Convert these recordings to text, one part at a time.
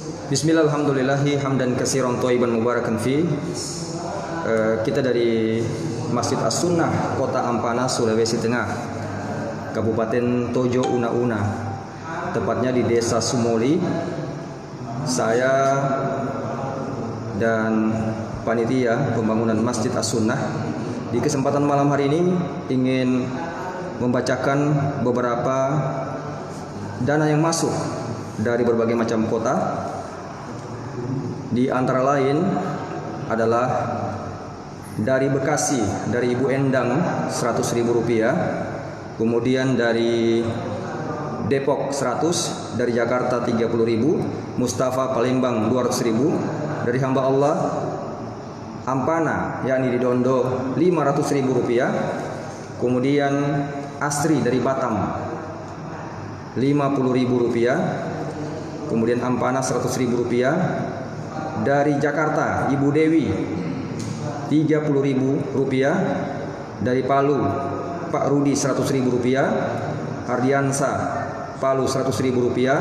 Bismillah, alhamdulillahi hamdan katsiran thayyiban mubarakan fi. Kita dari Masjid As-Sunnah Kota Ampana, Sulawesi Tengah, Kabupaten Tojo Una-Una, tepatnya di Desa Sumoli. Saya dan panitia pembangunan Masjid As-Sunnah di kesempatan malam hari ini ingin membacakan beberapa dana yang masuk dari berbagai macam kota. Di antara lain adalah dari Bekasi, dari Ibu Endang 100.000 rupiah, kemudian dari Depok 100, dari Jakarta 30.000, Mustafa Palembang 200.000, dari hamba Allah Ampana yakni di Dondo 500.000 rupiah, kemudian Asri dari Batam 50.000 rupiah, kemudian Ampana 100.000 rupiah, dari Jakarta Ibu Dewi 30.000 rupiah, dari Palu Pak Rudi 100.000 rupiah, Ardiansa Palu 100.000 rupiah,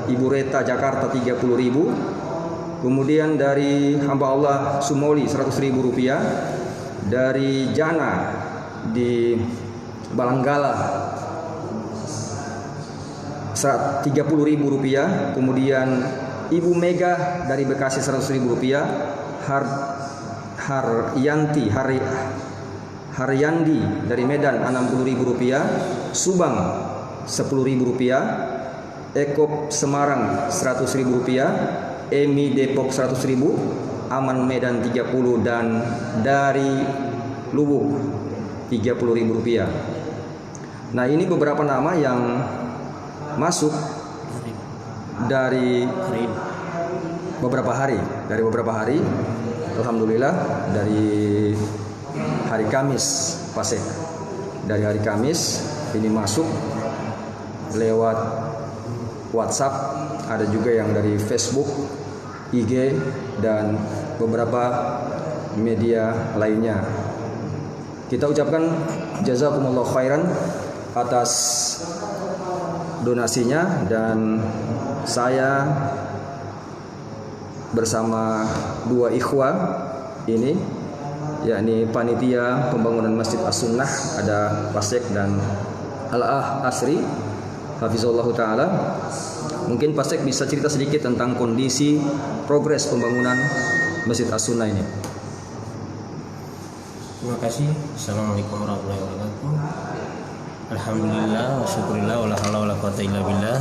Ibu Reta Jakarta 30.000, kemudian dari hamba Allah Sumoli 100.000 rupiah, dari Jana di Balanggala 30.000 rupiah, kemudian Ibu Mega dari Bekasi 100.000 rupiah, Haryandi dari Medan 60.000 rupiah, Subang 10.000 rupiah, Ekop Semarang 100.000 rupiah, Emi Depok 100.000, Aman Medan 30, dan dari Lubuk 30.000 rupiah. Nah, ini beberapa nama yang masuk dari beberapa hari, alhamdulillah, dari hari Kamis, Pasek. Dari hari Kamis ini masuk lewat WhatsApp, ada juga yang dari Facebook, IG, dan beberapa media lainnya. Kita ucapkan jazakumullah khairan atas donasinya, dan saya bersama dua ikhwah ini, yakni panitia pembangunan Masjid As-Sunnah, ada Pasek dan Al-Ah Asri hafizallahu taala. Mungkin Pasek bisa cerita sedikit tentang kondisi progres pembangunan Masjid As-Sunnah ini. Terima kasih. Assalamualaikum warahmatullahi wabarakatuh. Alhamdulillah wa syukurillah wa la haula wa la quwata illa billah.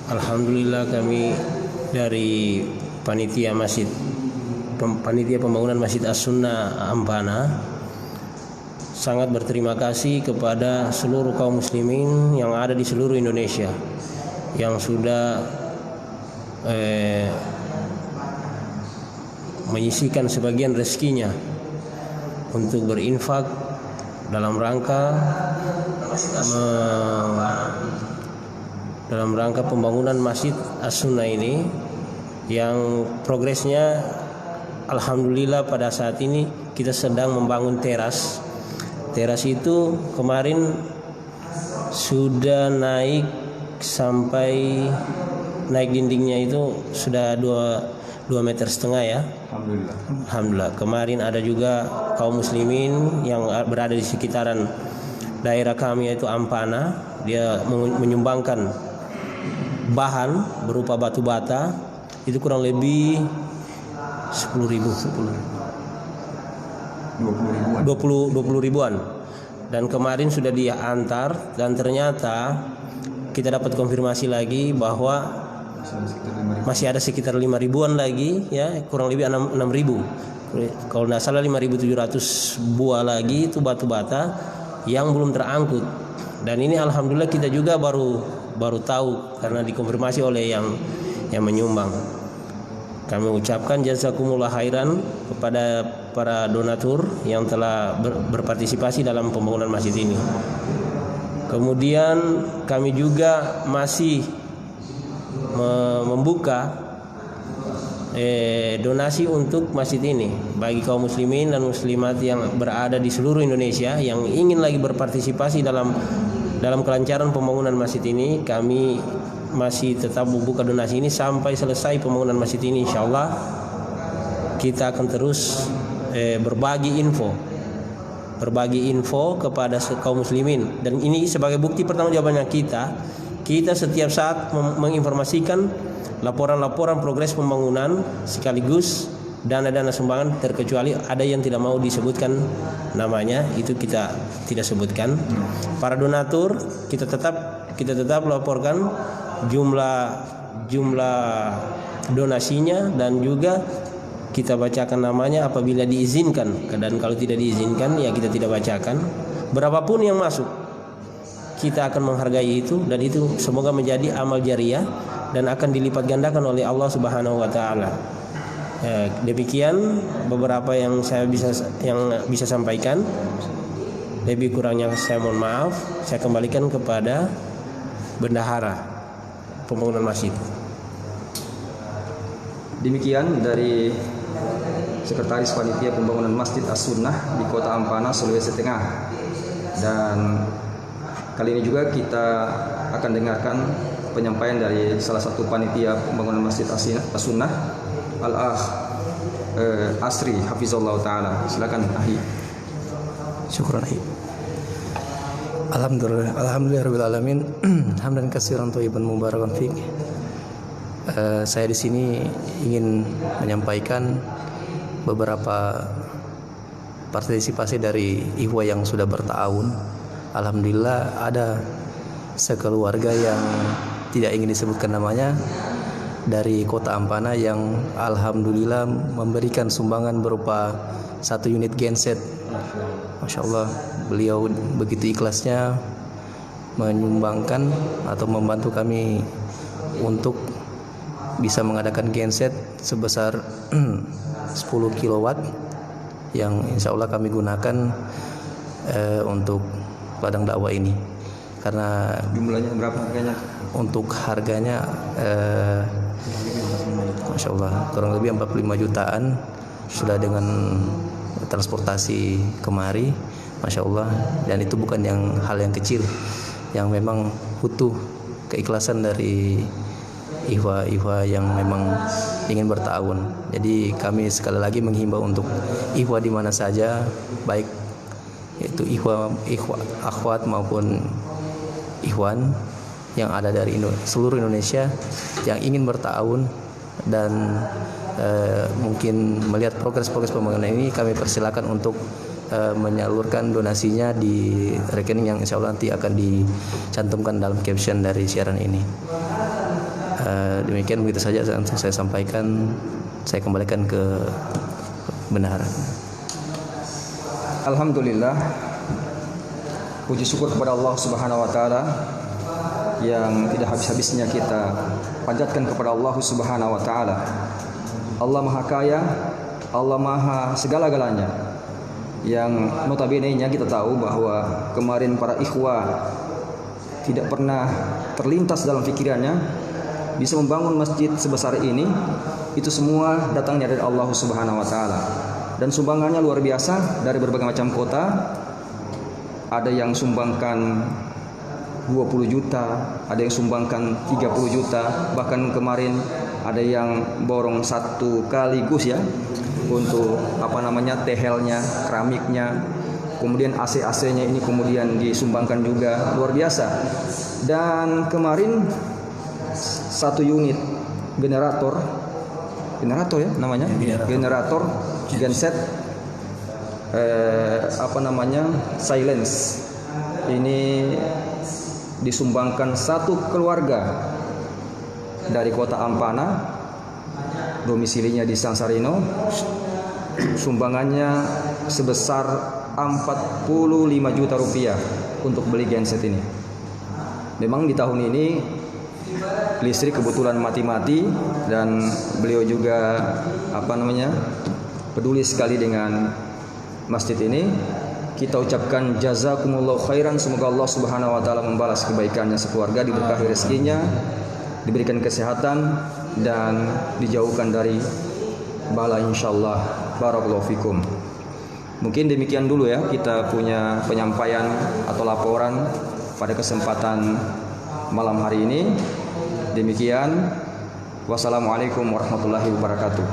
Alhamdulillah, kami dari panitia pembangunan Masjid As-Sunnah Ampana sangat berterima kasih kepada seluruh kaum muslimin yang ada di seluruh Indonesia yang sudah menyisihkan sebagian rezekinya untuk berinfak dalam rangka pembangunan Masjid As-Sunnah ini, yang progresnya alhamdulillah pada saat ini kita sedang membangun teras. Teras itu kemarin sudah naik sampai naik dindingnya itu sudah 2,5 meter ya. Alhamdulillah. Kemarin ada juga kaum muslimin yang berada di sekitaran daerah kami, yaitu Ampana, dia menyumbangkan bahan berupa batu bata, itu kurang lebih 20 ribuan. Dan kemarin sudah diantar, dan ternyata kita dapat konfirmasi lagi bahwa masih ada sekitar 5 ribuan lagi, ya, kurang lebih 6 ribu. Kalau tidak salah 5.700 buah lagi itu batu bata yang belum terangkut. Dan ini alhamdulillah kita juga baru tahu karena dikonfirmasi oleh yang menyumbang. Kami ucapkan jazakumullah khairan kepada para donatur yang telah berpartisipasi dalam pembangunan masjid ini. Kemudian kami juga masih membuka donasi untuk masjid ini bagi kaum muslimin dan muslimat yang berada di seluruh Indonesia yang ingin lagi berpartisipasi dalam dalam kelancaran pembangunan masjid ini, kami masih tetap membuka donasi ini sampai selesai pembangunan masjid ini. Insyaallah kita akan terus berbagi info kepada kaum muslimin, dan ini sebagai bukti pertanggungjawabannya kita setiap saat menginformasikan laporan-laporan progres pembangunan sekaligus dana-dana sumbangan, terkecuali ada yang tidak mau disebutkan namanya, itu kita tidak sebutkan. Para donatur kita tetap laporkan jumlah donasinya, dan juga kita bacakan namanya apabila diizinkan, dan kalau tidak diizinkan ya kita tidak bacakan. Berapapun yang masuk kita akan menghargai itu, dan itu semoga menjadi amal jariah dan akan dilipat gandakan oleh Allah Subhanahu wa taala. Demikian beberapa yang saya bisa sampaikan. Lebih kurangnya saya mohon maaf. Saya kembalikan kepada bendahara pembangunan masjid. Demikian dari Sekretaris Panitia Pembangunan Masjid As-Sunnah di Kota Ampana, Sulawesi Tengah. Dan kali ini juga kita akan dengarkan penyampaian dari salah satu panitia pembangunan Masjid As-Sunnah, Al-Akh Asri Hafizallahu Ta'ala. Silakan Ahi. Syukran Ahi. Alhamdulillahirabbil alamin. Hamdan katsiran thayyiban mubarakan fiik. Saya di sini ingin menyampaikan beberapa partisipasi dari ikhwah yang sudah bertahun. Alhamdulillah ada sekeluarga yang tidak ingin disebutkan namanya dari Kota Ampana yang alhamdulillah memberikan sumbangan berupa 1 unit genset. Masya Allah, beliau begitu ikhlasnya menyumbangkan atau membantu kami untuk bisa mengadakan genset sebesar 10 kW yang insya Allah kami gunakan untuk ladang dakwah ini. Karena jumlahnya berapa harganya? Untuk harganya Masya Allah kurang lebih 45 jutaan sudah dengan transportasi kemari, Masya Allah. Dan itu bukan hal yang kecil, yang memang butuh keikhlasan dari ikhwah yang memang ingin bertahun. Jadi kami sekali lagi menghimbau untuk ikhwah di mana saja, baik itu ikhwah akhwat maupun ikhwan yang ada dari seluruh Indonesia yang ingin bertahun dan mungkin melihat progres pembangunan ini, kami persilakan untuk menyalurkan donasinya di rekening yang insya Allah nanti akan dicantumkan dalam caption dari siaran ini. Demikian, begitu saja yang saya sampaikan. Saya kembalikan ke bendahara. Alhamdulillah, puji syukur kepada Allah Subhanahu wa taala yang tidak habis-habisnya kita panjatkan kepada Allah Subhanahu wa taala. Allah Maha Kaya, Allah Maha segala-galanya. Yang notabene-nya kita tahu bahwa kemarin para ikhwah tidak pernah terlintas dalam pikirannya bisa membangun masjid sebesar ini. Itu semua datangnya dari Allah Subhanahu wa taala. Dan sumbangannya luar biasa dari berbagai macam kota. Ada yang sumbangkan 20 juta, ada yang sumbangkan 30 juta, bahkan kemarin ada yang borong 1 kaligus ya untuk tehelnya, keramiknya, kemudian AC-nya ini kemudian disumbangkan juga, luar biasa. Dan kemarin 1 unit generator ya namanya, generator genset silence ini disumbangkan 1 keluarga dari Kota Ampana, domisilinya di Sansarino. Sumbangannya sebesar 45 juta rupiah untuk beli genset ini. Memang di tahun ini listrik kebetulan mati-mati, dan beliau juga peduli sekali dengan masjid ini. Kita ucapkan jazakumullahu khairan, semoga Allah Subhanahu wa taala membalas kebaikannya sekeluarga, diberkahi rezekinya, diberikan kesehatan dan dijauhkan dari bala insyaallah. Barakallahu fikum. Mungkin demikian dulu ya, kita punya penyampaian atau laporan pada kesempatan malam hari ini. Demikian, wassalamualaikum warahmatullahi wabarakatuh.